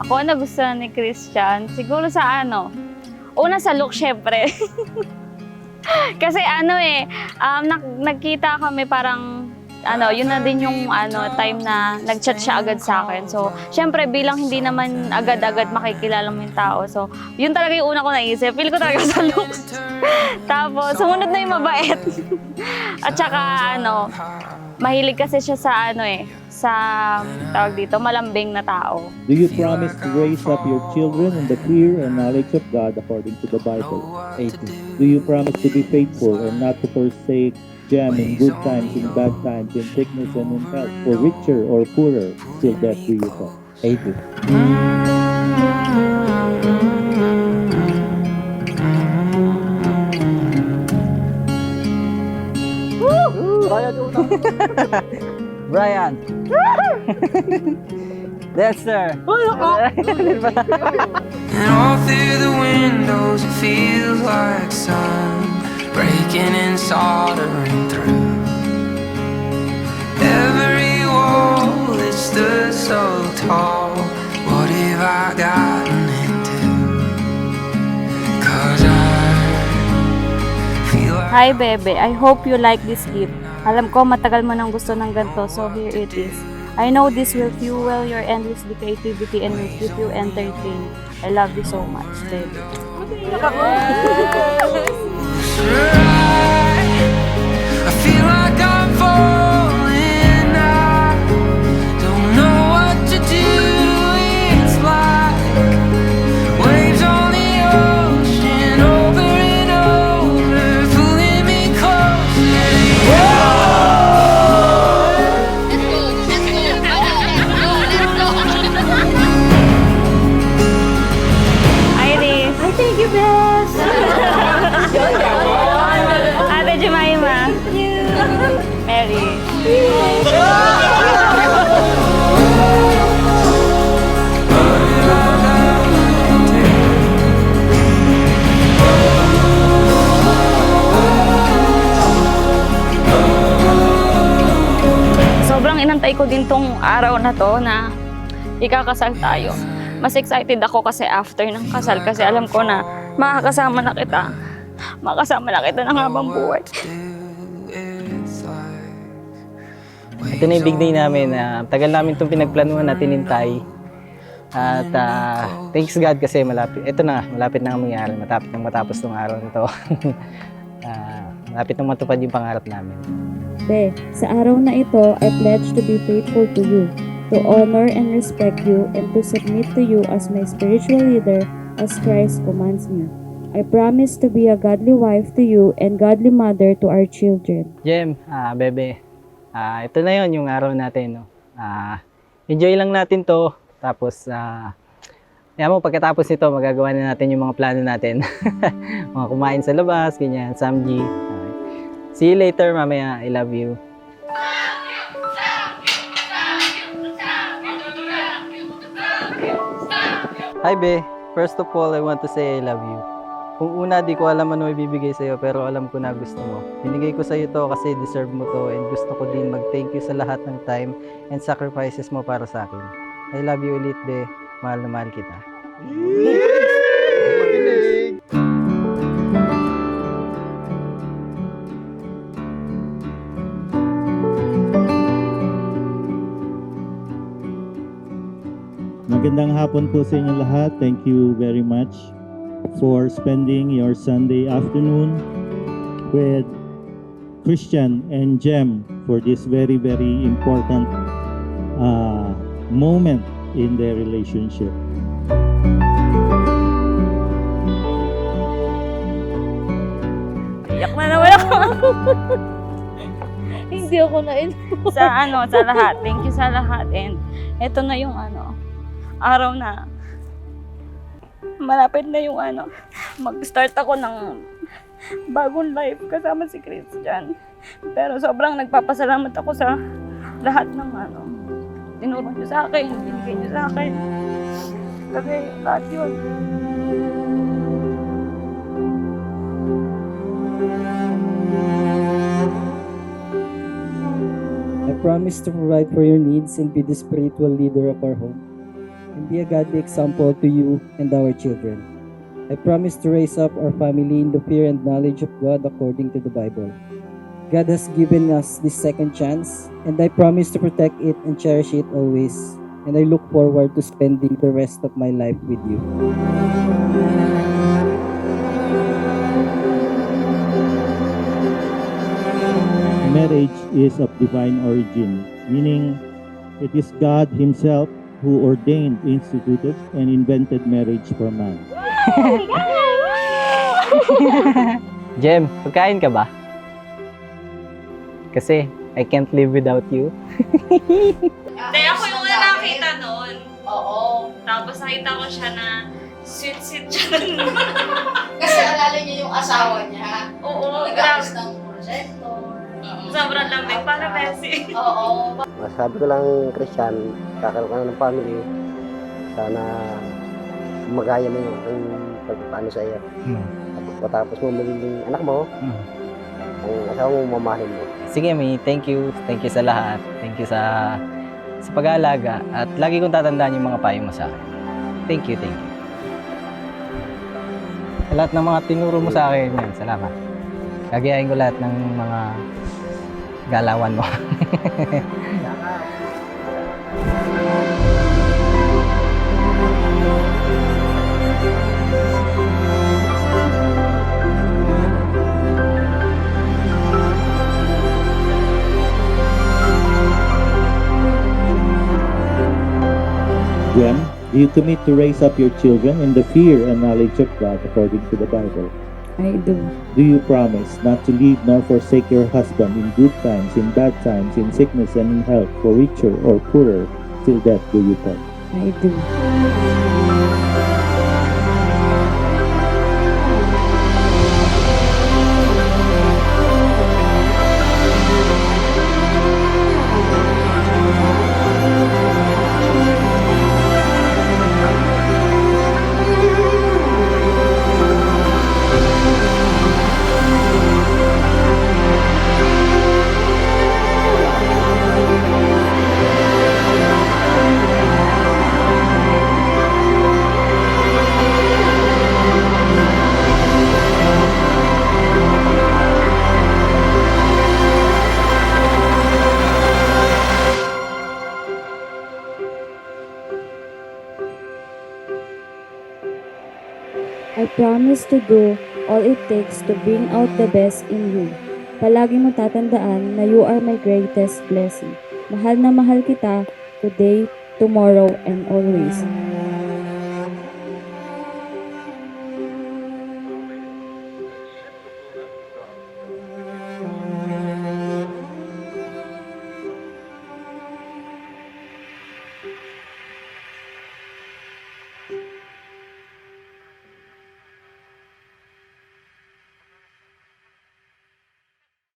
Ako nagustuhan ni Christian, siguro sa ano, una sa look syempre. Kasi nagkita kami parang, yun na din yung time na nag-chat siya agad sa akin. So, syempre bilang hindi naman agad-agad makikilala mo yung tao. So, yun talaga yung una ko naisip. Feel ko talaga sa looks. Tapos, sumunod na yung mabait. At saka, mahilig kasi siya sa sa tawag dito, malambing na tao. Do you promise to raise up your children in the fear and knowledge of God according to the Bible? 80. Do you promise to be faithful and not to forsake Jem in good times, in bad times, in sickness and in health, for richer or poorer, till death do you fall? 80. Brian. Dexter. And all through the windows it feels like sun breaking and soldering through every wall that stood so tall. What have I gotten into? 'Cause I feel like Hi, Bebe. I hope you like this gift. Alam ko matagal mo nang gusto ng ganito, so here it is. I know this will fuel your endless creativity and will keep you entertained. I love you so much, Bebe. I feel like I'm falling. I don't know what to do. It's like waves on the ocean over and over, pulling me closer to you. Iris. Ay, thank you, Bes. Ate Jemima. Mary. Sobrang inantay ko din tong araw na to na ikakasal tayo. Mas excited ako kasi after ng kasal kasi alam ko na makakasama na kita. Makakasama na kita ng habang buhay. Ito na yung big day namin. Tagal namin itong pinagplanuhan at tinintay. At thanks God kasi malapit. Ito na, malapit na mangyari. Matapos itong araw na ito. Malapit na matupad yung pangarap namin. Be, sa araw na ito, I pledge to be faithful to you, to honor and respect you, and to submit to you as my spiritual leader as Christ commands me. I promise to be a godly wife to you and godly mother to our children. Jem, Bebe, ito na yon yung araw natin. No? Enjoy lang natin to. Tapos, pagkatapos nito, magagawa na natin yung mga plano natin. Mga kumain sa labas, ganyan, samji. See you later, mamaya. I love you. Hi, Be. First of all, I want to say I love you. Kung una, di ko alam ano ibibigay sa'yo, pero alam ko na gusto mo. Binigay ko sa'yo to kasi deserve mo to and gusto ko din mag-thank you sa lahat ng time and sacrifices mo para sa akin. I love you ulit, Be. Mahal na mahal kita. Magandang hapon po sa inyo lahat. Thank you very much for spending your Sunday afternoon with Christian and Jem for this very, very important moment in their relationship. Iyak na naman ako. Hindi ako sa lahat. Thank you sa lahat. And ito na yung araw na malapit na yung mag-start ako ng bagong life kasama si Christian. Pero sobrang nagpapasalamat ako sa lahat ng tinulong niyo sa akin, binigay niyo sa akin. Kasi lahat yun. I promise to provide for your needs and be the spiritual leader of our home. and be a godly example to you and our children. I promise to raise up our family in the fear and knowledge of God according to the Bible. God has given us this second chance, and I promise to protect it and cherish it always. And I look forward to spending the rest of my life with you. Marriage is of divine origin, meaning it is God Himself who ordained, instituted, and invented marriage for man. Jem, pagkain ka ba? Kasi I can't live without you. Hindi, ako yung una nakita noon. Oo. Tapos nakita ko siya na sweet-sweet siya nun. Kasi alala niya yung asawa niya. Oo, Nag-aayos grabe. ng projector. Sobrang lamig. Para Bessie. Oo. Masabi ko lang, Christian, kakaroon ka na ng family. Sana magaya mo yung pagpapaano sa iyo. Tapos matapos mo magiging anak mo, ang asawa mo mamahalin mo. Sige, May, thank you. Thank you sa lahat. Thank you sa pag-aalaga. At lagi kong tatandaan yung mga payo mo sa akin. Thank you, thank you. Sa lahat ng mga tinuro mo sa akin, yan, salamat. Gagayain ko lahat ng mga galawan mo. Jem, do you commit to raise up your children in the fear and knowledge of God according to the Bible? I do. Do you promise not to leave nor forsake your husband in good times, in bad times, in sickness and in health, for richer or poorer, till death do you part? I do. I promise to do all it takes to bring out the best in you. Palagi mo tatandaan na you are my greatest blessing. Mahal na mahal kita today, tomorrow, and always.